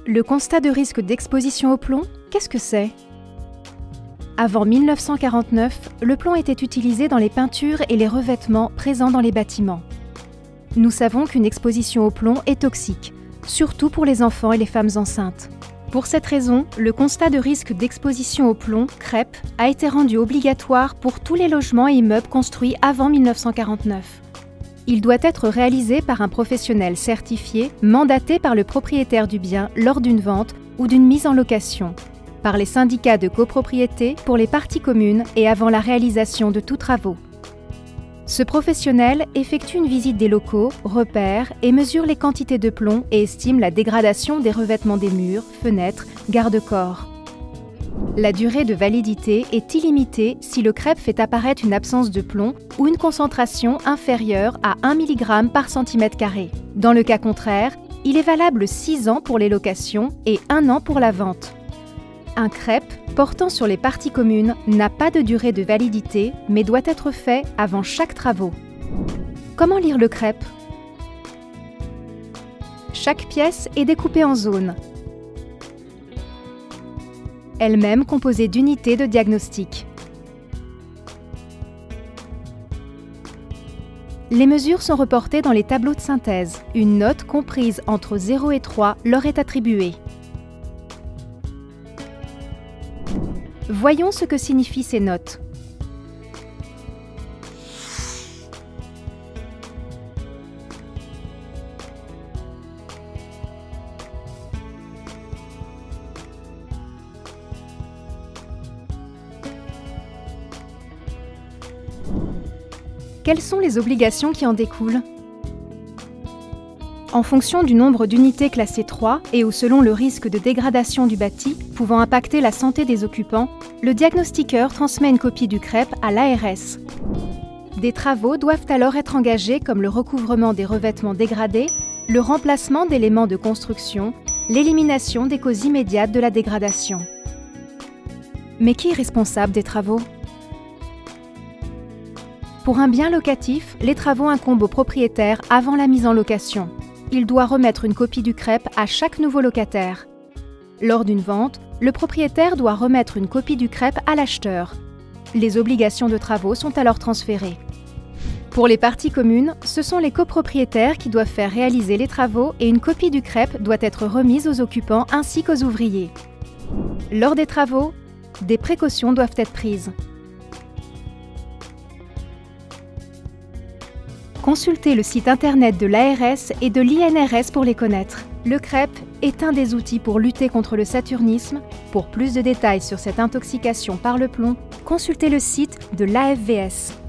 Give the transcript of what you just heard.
Le constat de risque d'exposition au plomb, qu'est-ce que c'est? Avant 1949, le plomb était utilisé dans les peintures et les revêtements présents dans les bâtiments. Nous savons qu'une exposition au plomb est toxique, surtout pour les enfants et les femmes enceintes. Pour cette raison, le constat de risque d'exposition au plomb, CREP, a été rendu obligatoire pour tous les logements et immeubles construits avant 1949. Il doit être réalisé par un professionnel certifié, mandaté par le propriétaire du bien lors d'une vente ou d'une mise en location, par les syndicats de copropriété pour les parties communes et avant la réalisation de tous travaux. Ce professionnel effectue une visite des locaux, repère et mesure les quantités de plomb et estime la dégradation des revêtements des murs, fenêtres, garde-corps. La durée de validité est illimitée si le CREP fait apparaître une absence de plomb ou une concentration inférieure à 1 mg par cm². Dans le cas contraire, il est valable 6 ans pour les locations et 1 an pour la vente. Un CREP portant sur les parties communes n'a pas de durée de validité mais doit être fait avant chaque travaux. Comment lire le CREP? Chaque pièce est découpée en zones, elle-même composée d'unités de diagnostic. Les mesures sont reportées dans les tableaux de synthèse. Une note comprise entre 0 et 3 leur est attribuée. Voyons ce que signifient ces notes. Quelles sont les obligations qui en découlent? En fonction du nombre d'unités classées 3 et ou selon le risque de dégradation du bâti pouvant impacter la santé des occupants, le diagnostiqueur transmet une copie du CREP à l'ARS. Des travaux doivent alors être engagés comme le recouvrement des revêtements dégradés, le remplacement d'éléments de construction, l'élimination des causes immédiates de la dégradation. Mais qui est responsable des travaux? Pour un bien locatif, les travaux incombent au propriétaire avant la mise en location. Il doit remettre une copie du CREP à chaque nouveau locataire. Lors d'une vente, le propriétaire doit remettre une copie du CREP à l'acheteur. Les obligations de travaux sont alors transférées. Pour les parties communes, ce sont les copropriétaires qui doivent faire réaliser les travaux et une copie du CREP doit être remise aux occupants ainsi qu'aux ouvriers. Lors des travaux, des précautions doivent être prises. Consultez le site internet de l'ARS et de l'INRS pour les connaître. Le CREP est un des outils pour lutter contre le saturnisme. Pour plus de détails sur cette intoxication par le plomb, consultez le site de l'AFVS.